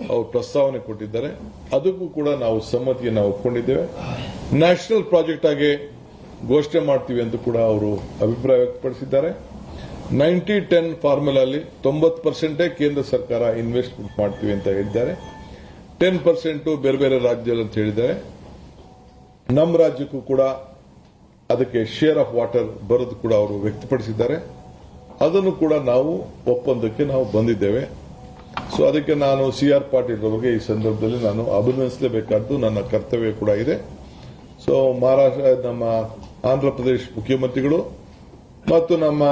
ಅವರು ಪ್ರಸ್ತಾವನೆ ಕೊಟ್ಟಿದ್ದಾರೆ. ಅದಕ್ಕೂ ಕೂಡ ನಾವು ಸಮ್ಮತಿಯನ್ನು ಒಪ್ಪಿಕೊಂಡಿದ್ದೇವೆ. ನ್ಯಾಷನಲ್ ಪ್ರಾಜೆಕ್ಟ್ ಆಗಿ ಘೋಷಣೆ ಮಾಡ್ತೀವಿ ಅಂತ ಕೂಡ ಅವರು ಅಭಿಪ್ರಾಯ ವ್ಯಕ್ತಪಡಿಸಿದ್ದಾರೆ. 90-10 ಫಾರ್ಮುಲಾದಲ್ಲಿ 90% ಕೇಂದ್ರ ಸರ್ಕಾರ ಇನ್ವೆಸ್ಟ್ಮೆಂಟ್ ಮಾಡ್ತೀವಿ ಅಂತ ಹೇಳಿದ್ದಾರೆ. 10% ಬೇರೆ ಬೇರೆ ರಾಜ್ಯದಲ್ಲಿ ಅಂತ ಹೇಳಿದ್ದಾರೆ. ನಮ್ಮ ರಾಜ್ಯಕ್ಕೂ ಕೂಡ ಅದಕ್ಕೆ ಶೇರ್ ಆಫ್ ವಾಟರ್ ಬರೋದು ಕೂಡ ಅವರು ವ್ಯಕ್ತಪಡಿಸಿದ್ದಾರೆ. ಅದನ್ನು ಕೂಡ ನಾವು ಒಪ್ಪಂದಕ್ಕೆ ನಾವು ಬಂದಿದ್ದೇವೆ. ಸೊ ಅದಕ್ಕೆ ನಾನು CR ಪಾಟೀಲ್ ಅವರಿಗೆ ಈ ಸಂದರ್ಭದಲ್ಲಿ ನಾನು ಅಭಿನಂದಿಸಲೇಬೇಕಾದ್ದು ನನ್ನ ಕರ್ತವ್ಯ ಕೂಡ ಇದೆ. ಸೊ ಮಹಾರಾಷ್ಟ್ರ, ನಮ್ಮ ಆಂಧ್ರಪ್ರದೇಶ ಮುಖ್ಯಮಂತ್ರಿಗಳು ಮತ್ತು ನಮ್ಮ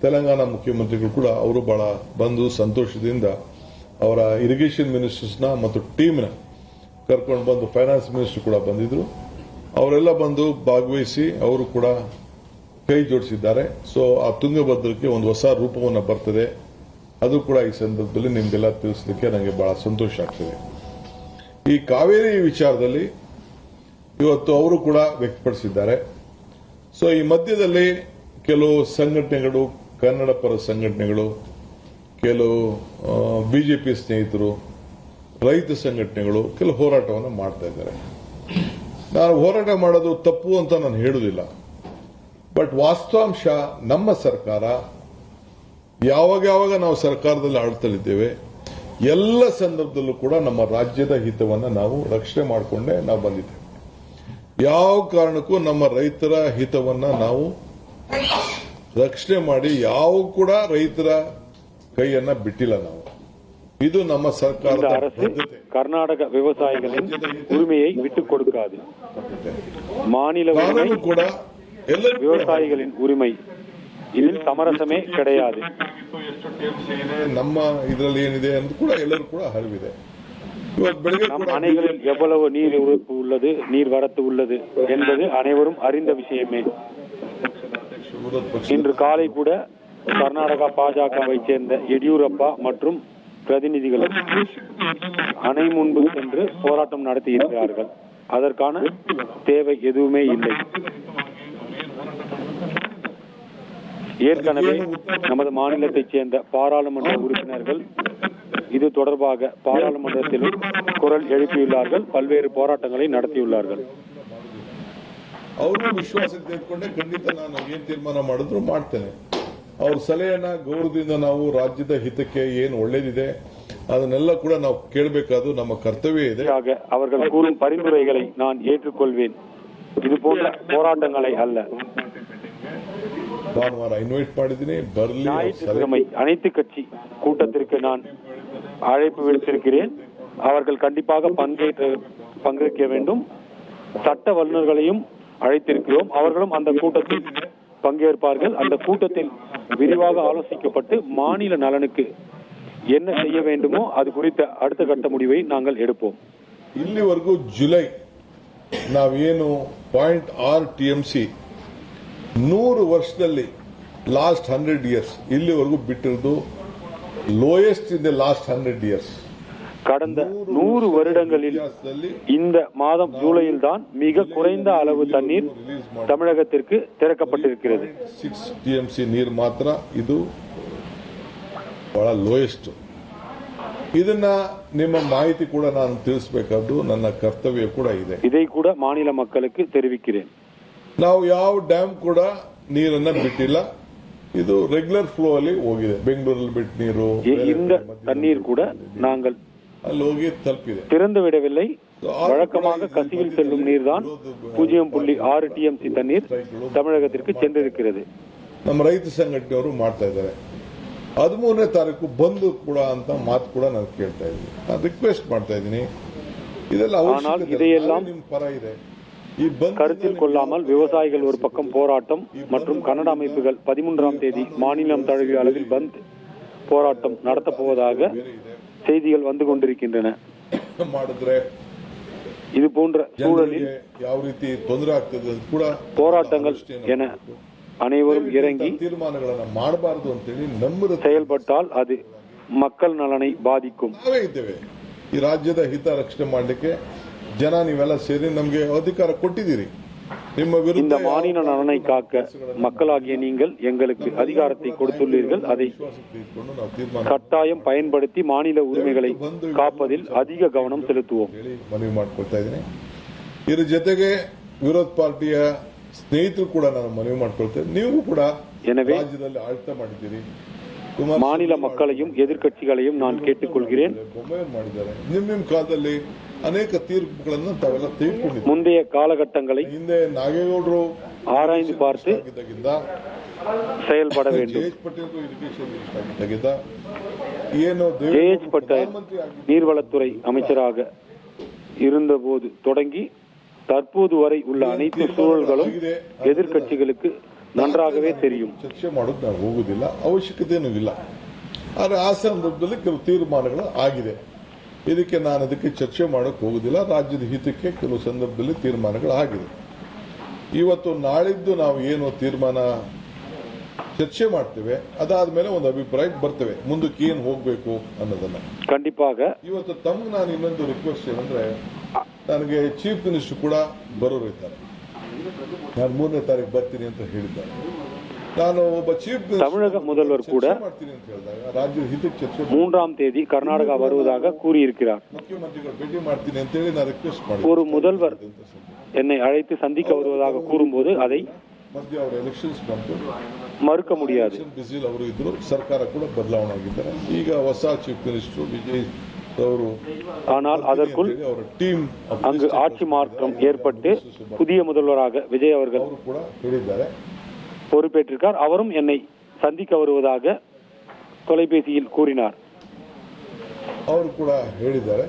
ತೆಲಂಗಾಣ ಮುಖ್ಯಮಂತ್ರಿಗಳು ಕೂಡ ಅವರು ಬಹಳ ಬಂದು ಸಂತೋಷದಿಂದ ಅವರ ಇರಿಗೇಷನ್ ಮಿನಿಸ್ಟರ್ಸ್ನ ಮತ್ತು ಟೀಮ್ನ ಕರ್ಕೊಂಡು ಬಂದು ಫೈನಾನ್ಸ್ ಮಿನಿಸ್ಟರ್ ಕೂಡ ಬಂದಿದ್ರು. ಅವರೆಲ್ಲ ಬಂದು ಭಾಗವಹಿಸಿ ಅವರು ಕೂಡ ಕೈ ಜೋಡಿಸಿದ್ದಾರೆ. ಸೊ ಆ ತುಂಗಭದ್ರಕ್ಕೆ ಒಂದು ಹೊಸ ರೂಪವನ್ನು ಬರ್ತದೆ. ಅದು ಕೂಡ ಈ ಸಂದರ್ಭದಲ್ಲಿ ನಿಮಗೆಲ್ಲ ತಿಳಿಸಲಿಕ್ಕೆ ನನಗೆ ಬಹಳ ಸಂತೋಷ ಆಗ್ತದೆ. ಈ ಕಾವೇರಿ ವಿಚಾರದಲ್ಲಿ ಇವತ್ತು ಅವರು ಕೂಡ ವ್ಯಕ್ತಪಡಿಸಿದ್ದಾರೆ. ಸೊ ಈ ಮಧ್ಯದಲ್ಲಿ ಕೆಲವು ಸಂಘಟನೆಗಳು, ಕನ್ನಡ ಪರ ಸಂಘಟನೆಗಳು, ಕೆಲವು ಬಿಜೆಪಿ ಸ್ನೇಹಿತರು, ರೈತ ಸಂಘಟನೆಗಳು ಕೆಲವು ಹೋರಾಟವನ್ನು ಮಾಡ್ತಾ ಇದ್ದಾರೆ. ನಾನು ಹೋರಾಟ ಮಾಡೋದು ತಪ್ಪು ಅಂತ ನಾನು ಹೇಳುವುದಿಲ್ಲ. ಬಟ್ ವಾಸ್ತವಾಂಶ ನಮ್ಮ ಸರ್ಕಾರ ಯಾವಾಗ ನಾವು ಸರ್ಕಾರದಲ್ಲಿ ಆಳ್ತಲಿದ್ದೇವೆ ಎಲ್ಲ ಸಂದರ್ಭದಲ್ಲೂ ಕೂಡ ನಮ್ಮ ರಾಜ್ಯದ ಹಿತವನ್ನು ನಾವು ರಕ್ಷಣೆ ಮಾಡಿಕೊಂಡೇ ನಾವು ಬಂದಿದ್ದೇವೆ. ಯಾವ ಕಾರಣಕ್ಕೂ ನಮ್ಮ ರೈತರ ಹಿತವನ್ನ ನಾವು ರಕ್ಷಣೆ ಮಾಡಿ ಯಾವ ಕೂಡ ರೈತರ ಕೈಯನ್ನ ಬಿಟ್ಟಿಲ್ಲ ನಾವು. இது நம்ம ಸರ್ಕಾರದ அரசு கர்நாடக விவசாயிகளின் உரிமையை விட்டுக் கொடுக்காது. மாநில உரிமை ಕೂಡ விவசாயிகளின் உரிமை இதில் சமரசமே கிடையாது. ನಮ್ಮ ಇದರಲ್ಲಿ ಏನಿದೆ ಅಂತ ಕೂಡ ಎಲ್ಲರೂ ಕೂಡ ಅರಿವಿದೆ. நம் அணைகளில் எவ்வளவு நீர் இருப்பு உள்ளது, நீர் வரத்து உள்ளது என்பது அனைவரும் அறிந்த விஷயமே. இன்று காலை கூட கர்நாடகா பாஜகவை சேர்ந்த எடியூரப்பா மற்றும் பிரதிநிதிகள் அணை முன்பு சென்று போராட்டம் நடத்தியிருக்கிறார்கள். அதற்கான தேவை எதுவுமே இல்லை. ஏற்கனவே நமது மாநிலத்தைச் சேர்ந்த பாராளுமன்ற உறுப்பினர்கள் இது தொடர்பாக பாராளுமன்றத்திலும் குரல் எழுப்பியுள்ளார்கள், பல்வேறு போராட்டங்களை நடத்தியுள்ளார்கள். ಅವರು ವಿಶ್ವಾಸ ತೆಗೆದುಕೊಂಡೆ ಖಂಡಿತ ನಾನು ಏನ್ ತೀರ್ಮಾನ ಮಾಡಿದ್ರು ಮಾಡ್ತೇನೆ. ಅವ್ರ ಸಲಹೆಯನ್ನ ಗೌರವದಿಂದ ನಾವು ರಾಜ್ಯದ ಹಿತಕ್ಕೆ ಏನು ಒಳ್ಳೇದಿದೆ ಅದನ್ನೆಲ್ಲ ಕೂಡ ನಾವು ಕೇಳಬೇಕಾದ್ದು ನಮ್ಮ ಕರ್ತವ್ಯ ಇದೆ. அவர்கள் கூறும் பரிந்துரைகளை நான் ஏற்றுக்கொள்வேன். இது போன்ற போராட்டங்களை அல்ல. ಭಾನುವಾರ ಇನ್ವೈಟ್ ಮಾಡಿದ್ದೀನಿ, ಬರಲಿ. ஞாயிற்றுக்கிழமை அனைத்து கட்சி கூட்டத்திற்கு நான் அழைப்பு விடுத்திருக்கிறேன். அவர்கள் கண்டிப்பாக பங்கேற்க வேண்டும். சட்ட வல்லுநர்களையும் அழைத்திருக்கிறோம். அவர்களும் அந்த கூட்டத்தில் பங்கேற்பார்கள். அந்த கூட்டத்தில் விரிவாக ஆலோசிக்கப்பட்டு மாநில நலனுக்கு என்ன செய்ய வேண்டுமோ அது குறித்த அடுத்த கட்ட முடிவை நாங்கள் எடுப்போம். ಇಲ್ಲಿವರೆಗೂ ಜುಲೈ ನಾವೇನು 0.6 TMC 100 ವರ್ಷದಲ್ಲಿ ಲಾಸ್ಟ್ 100 ಇಯರ್ಸ್ ಇಲ್ಲಿವರೆಗೂ ಬಿಟ್ಟಿರೋದು lowest in the last 100 years. கடந்த 100 வருடங்களில் இந்த மாதம் ஜூலையில் தான் மிக குறைந்த அளவு தண்ணீர் தமிழகத்திற்கு திறக்கப்பட்டிருக்கிறது. 6 TMC ನೀರು ಮಾತ್ರ ಇದು ಬಹಳ ಲೋಯೆಸ್ಟ್. ಇದನ್ನ ನಿಮ್ಮ ಮಾಹಿತಿ ಕೂಡ ನಾನು ತಿಳಿಸಬೇಕಾದ್ದು ನನ್ನ ಕರ್ತವ್ಯ ಕೂಡ ಇದೆ. இதை கூட மாநில மக்களுக்கு தெரிவிக்கிறேன். ನಾವು ಯಾವ ಡ್ಯಾಮ್ ಕೂಡ ನೀರನ್ನ ಬಿಟ್ಟಿಲ್ಲ. ಇದು ರೆಗ್ಯುಲರ್ ಫ್ಲೋ ಅಲ್ಲಿ ಹೋಗಿದೆ. ಬೆಂಗಳೂರಲ್ಲಿ ಬಿಟ್ಟ ನೀರು, இந்த தண்ணீர் கூட நாங்கள் ಅಲ್ಲಿ ಹೋಗಿ ತಲುಪಿದೆ, திறந்து விடவில்லை. வழக்கமாக கசிவில் செல்லும் நீர் தான் 0.6 TMC தண்ணீர் தமிழகத்திற்கு சென்றிருக்கிறது. ನಮ್ಮ ರೈತ ಸಂಘಟನೆಯವರು ಮಾಡ್ತಾ ಇದ್ದಾರೆ. 13ನೇ ತಾರೀಕು ಬಂದು ಕೂಡ ಅಂತ ಮಾತು ಕೂಡ ನಾನು ಕೇಳ್ತಾ ಇದ್ದೀನಿ. ನಾನು ರಿಕ್ವೆಸ್ಟ್ ಮಾಡ್ತಾ ಇದ್ದೀನಿ. ಇದೆಲ್ಲ இதையெல்லாம் ನಿಮ್ಮ ಪರ ಇದೆ. கருத்தில் கொள்ளாமல் விவசாயிகள் ஒரு பக்கம் போராட்டம் மற்றும் கன்னட அமைப்புகள் 13ஆம் தேதி மாநிலம் தழுவிய அளவில் பந்த் போராட்டம் நடத்தப் போவதாக செய்திகள் வந்து கொண்டிருக்கின்றன. ಮಾಡಿದ್ರೆ இது போன்ற சூழலில் ಯಾವ ರೀತಿ ತೊಂದರೆ ಆಗ್ತದೆ ಕೂಡ போராட்டங்கள் என அனைவரும் இறங்கி ತೀರ್ಮಾನಗಳನ್ನು ಮಾಡಬಾರದು ಅಂತೇಳಿ ನಮ್ಮ செயல்பட்டால் அது மக்கள் நலனை பாதிக்கும். ನಾವೇ ಇದ್ದೇವೆ ಈ ರಾಜ್ಯದ ಹಿತ ರಕ್ಷಣೆ ಮಾಡಲಿಕ್ಕೆ. ಜನ ನೀವೆಲ್ಲ ಸೇರಿ ನಮಗೆ ಅಧಿಕಾರ ಕೊಟ್ಟಿದ್ದೀರಿ. ನಿಮ್ಮ ವಿರುದ್ಧ இந்த மாநில நலனை காக்க மக்களாகிய நீங்கள் எங்களுக்கு அதிகாரத்தை கொடுத்துள்ளீர்கள். அதை ವಿಶ್ವಾಸಕ್ಕೆ ಇಟ್ಕೊಂಡು ನಾವು ತೀರ್ಮಾನ கட்டாயம் பயன்படுத்தி மாநில உரிமைகளை காப்பதில் அதிக கவனம் செலுத்துவோம். ಹೇಳಿ ಮನವಿ ಮಾಡ್ಕೊಳ್ತಾ ಇದ್ದೀನಿ. ಇದರ ಜೊತೆಗೆ ವಿರೋಧ ಪಾರ್ಟಿಯ ಸ್ನೇಹಿತರು ಕೂಡ ನಾನು ಮನವಿ ಮಾಡ್ಕೊಳ್ತೇನೆ. ನೀವು ಕೂಡ எனவே ರಾಜ್ಯದಲ್ಲಿ ಆಳ್ತ ಮಾಡಿದ್ದೀರಿ. மாநில மக்களையும் எதிர்க்கட்சிகளையும் நான் கேட்டுக்கொள்கிறேன். ಬೊಮ್ಮೆಯವರು ಮಾಡಿದ್ದಾರೆ. ನಿಮ್ಮ ಕಾಲದಲ್ಲಿ ಅನೇಕ ತೀರ್ಪುಗಳನ್ನು ತಾವೆಲ್ಲ ತೆಗೆದುಕೊಂಡಿದ್ದೀರಿ. முந்தைய காலகட்டங்களை ಹಿಂದೆ ನಾಗೇಗೌಡರು ஆராய்ந்து பார்த்து ಆಗಿದ್ದಾಗಿಂದ செயல்பட வேண்டும். ಜೆ.ಎಚ್. ಪಟೇಲ್ ಎಜುಕೇಶನ್ ಆಗಿದ್ದಾಗಿದ್ದ ಏನು ஜே.எச். பட்டேல் நீர்வளத்துறை அமைச்சராக இருந்தபோது தொடங்கி தற்போது வரை உள்ள அனைத்து சூழல்களும் எதிர்க்கட்சிகளுக்கு நன்றாகவே தெரியும். ಚರ್ಚೆ ಮಾಡೋದು ನಾವು ಹೋಗುದಿಲ್ಲ, ಅವಶ್ಯಕತೆನೂ ಇಲ್ಲ. ಆದರೆ ಆ ಸಂದರ್ಭದಲ್ಲಿ ಕೆಲವು ತೀರ್ಮಾನಗಳು ಆಗಿದೆ. ಇದಕ್ಕೆ ನಾನು ಅದಕ್ಕೆ ಚರ್ಚೆ ಮಾಡೋಕೆ ಹೋಗುದಿಲ್ಲ. ರಾಜ್ಯದ ಹಿತಕ್ಕೆ ಕೆಲವು ಸಂದರ್ಭದಲ್ಲಿ ತೀರ್ಮಾನಗಳು ಆಗಿದೆ. ಇವತ್ತು ನಾಳಿದ್ದು ನಾವು ಏನು ತೀರ್ಮಾನ ಚರ್ಚೆ ಮಾಡ್ತೇವೆ, ಅದಾದ್ಮೇಲೆ ಒಂದು ಅಭಿಪ್ರಾಯಕ್ಕೆ ಬರ್ತೇವೆ, ಮುಂದಕ್ಕೆ ಏನು ಹೋಗ್ಬೇಕು ಅನ್ನೋದನ್ನ. கண்டிப்பாக ಇವತ್ತು ತಮ್ಗೆ ನಾನು ಇನ್ನೊಂದು ರಿಕ್ವೆಸ್ಟ್ ಏನಂದ್ರೆ, ನನಗೆ ಚೀಫ್ ಮಿನಿಸ್ಟರ್ ಕೂಡ ಬರೋರು ಇದ್ದಾರೆ. ನಾನು 3ನೇ ತಾರೀಕು ಬರ್ತೀನಿ ಅಂತ ಹೇಳಿದ್ದಾರೆ. ನಾನು ಒಬ್ಬ ಚೀಫ್ தமிழக முதல்வர் கூட ಮಾಡ್ತೀನಿ ಅಂತ ಹೇಳಿದಾಗ ರಾಜ್ಯದ ಹಿತಕ್ಕೆ ಚರ್ಚೆ 3ஆம் தேதி கர்நாடகா வருவதாக கூறியிருக்கிறார். ಮುಖ್ಯಮಂತ್ರಿಗಳು ಭೇಟಿ ಮಾಡ್ತೀನಿ ಅಂತ ಹೇಳಿ ನಾನು ರಿಕ್ವೆಸ್ಟ್ ಮಾಡಿ ஒரு முதல்வர் என்னை அழைத்து சந்திக்க வருவதாக கூறும்போது அதை ಮಧ್ಯೆ ಅವರ ಎಲೆಕ್ಷನ್ಸ್ ಬಂತು, மறுக்க முடியாது. ಬಿಸಿಲ್ ಅವರು ಇದ್ರು, ಸರ್ಕಾರ ಕೂಡ ಬದಲಾವಣೆ ಆಗಿದ್ದಾರೆ. ಈಗ ಹೊಸ ಚೀಫ್ ಮಿನಿಸ್ಟರ್ ವಿಜಯ್ ಅವರು, ஆனால் அதற்குள் ಅವರ ಟೀಮ್ அங்கு ஆட்சி மாற்றம் ஏற்பட்டு புதிய முதல்வராக விஜய் அவர்கள் ಅವರು ಕೂಡ ಹೇಳಿದ್ದಾರೆ. பொறுப்பேற்றிருக்கார். அவரும் என்னை சந்திக்க வருவதாக தொலைபேசியில் கூறினார். ಅವರು ಕೂಡ ಹೇಳಿದ್ದಾರೆ.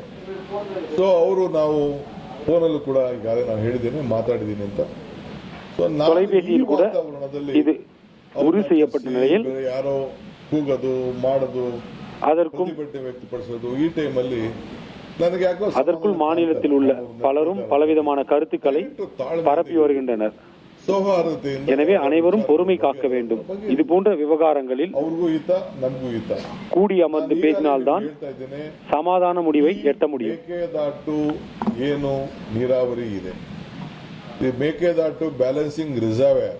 ಸೊ ಅವರು ನಾವು ಫೋನಲ್ಲೂ ಕೂಡ ಈಗಾಗಲೇ ನಾನು ಹೇಳಿದ್ದೇನೆ, ಮಾತಾಡಿದ್ದೀನಿ ಅಂತ. ಸೊ தொலைபேசியில் கூட இது உறுதி செய்யப்பட்ட நிலையில் ಯಾರೋ ಕೂಗೋದು ಮಾಡೋದು அதற்கும் ಪ್ರತಿಭಟನೆ ವ್ಯಕ್ತಪಡಿಸೋದು ಈ ಟೈಮಲ್ಲಿ ನನಗೆ ಯಾಕೋ அதற்குள் மாநிலத்தில் உள்ள பலரும் பலவிதமான கருத்துக்களை பரப்பி வருகின்றனர். ಸೌಹಾರ್ದತೆಯಿಂದ எனவே அனைவரும் பொறுமை காக்க வேண்டும். இது போன்ற விவகாரங்களில் ಅವ್ರಿಗೂ ಹಿತ ನಮಗೂ ಹಿತ. கூடி அமர்ந்து பேசினால்தான் ಹೇಳ್ತಾ ಇದ್ದೇನೆ, சமாதான முடிவை எட்ட முடியும். ಮೇಕೆದಾಟು ಏನು ನೀರಾವರಿ ಇದೆ, ಈ Mekedatu balancing reservoir,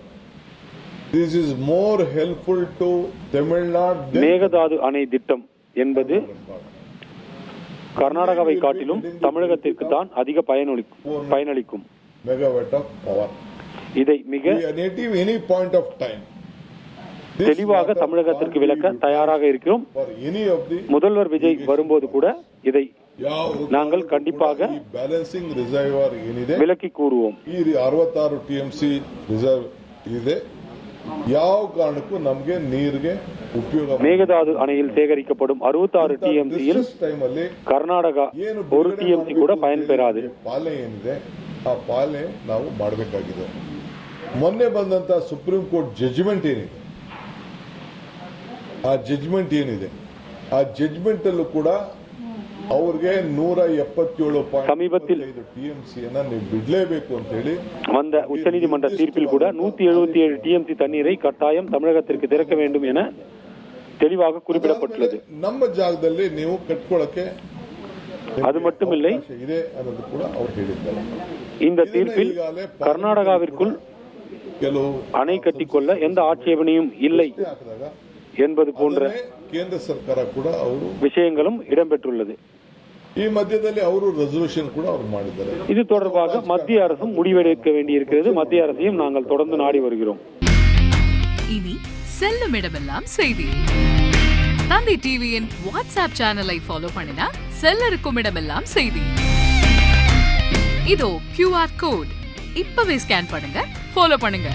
this is more helpful to Tamil Nadu. Mekedatu அணை திட்டம் என்பது கர்நாடகாவை காட்டிலும் தமிழகத்திற்கு தான் அதிக பயனளிக்கும். Megawatt of power. இதை மிக எனி பாயிண்ட் ஆஃப் டைம் தெளிவாக தமிழகத்திற்கு விளக்க தயாராக இருக்கிறோம். எனி ஆஃப் தி முதல்வர் விஜய் வரும்போது கூட இதை நாங்கள் கண்டிப்பாக ಬ್ಯಾಲೆನ್ಸಿಂಗ್ ರಿಸರ್ವೇರ್ ಏನಿದೆ விளக்கி கூறுவோம். ಈ 66 TMC ರಿಸರ್ವ್ ಇದೆ. ಯಾವ ಕಾರಣಕ್ಕೂ ನಮಗೆ ನೀರಿಗೆ ಉಪಯೋಗ. மேகதாது அணையில் சேகரிக்கப்படும் 66 TMCயில் கர்நாடகா 1 TMC கூட பயன்பெறாது. ಪಾಲನೆ ಏನಿದೆ ಆ ಪಾಲನೆ ನಾವು ಮಾಡಬೇಕಾಗಿದೆ. ಮೊನ್ನೆ ಬಂದಂತ ಸುಪ್ರೀಂ ಕೋರ್ಟ್ ಜಡ್ಜ್ಮೆಂಟ್ ಏನಿದೆ, ಆ ಜಡ್ಜ್ಮೆಂಟ್ ಅಲ್ಲೂ ಕೂಡ ಅವ್ರಿಗೆ 177.5 சமீபத்தில் TMCಯನ್ನ ನೀವು ಬಿಡಲೇಬೇಕು ಅಂತ ಹೇಳಿ வந்த உச்சநீதிமன்ற தீர்ப்பில் கூட 177 TMC தண்ணீரை கட்டாயம் தமிழகத்திற்கு திறக்க வேண்டும் என தெளிவாக குறிப்பிடப்பட்டுள்ளது. ನಮ್ಮ ಜಾಗದಲ್ಲಿ ನೀವು ಕಟ್ಕೊಳ್ಳಕ್ಕೆ அது மட்டுமில்லை, ಇದೆ ಅನ್ನೋದು ಕೂಡ ಅವರು ಹೇಳಿದ್ದಾರೆ. இந்த தீர்ப்பில் கர்நாடகாவிற்குள் ಕೆಲವು அணை கட்டிக்கொள்ள எந்த ஆட்சேபனையும் இல்லை என்பது போன்ற ಕೇಂದ್ರ ಸರ್ಕಾರ ಕೂಡ ಅವರು விஷயங்களும் இடம்பெற்றுள்ளது. ಈ ಮಧ್ಯದಲ್ಲಿ ಅವರು ರೆಸಲ್ಯೂಷನ್ ಕೂಡ ಅವರು ಮಾಡಿದ್ದಾರೆ. இது தொடர்பாக மத்திய அரசும் முடிவெடுக்க வேண்டியிருக்கிறது. மத்திய அரசையும் நாங்கள் தொடர்ந்து நாடி வருகிறோம். இனி செல்லும் இடமெல்லாம் செய்தி. தந்தி டிவியின் வாட்ஸ்அப் சேனலை ஃபாலோ பண்ணினா செல்லருக்கும் இடமெல்லாம் செய்தி. இதோ QR கோட் இப்பவே ஸ்கேன் பண்ணுங்க, ஃபாலோ பண்ணுங்க.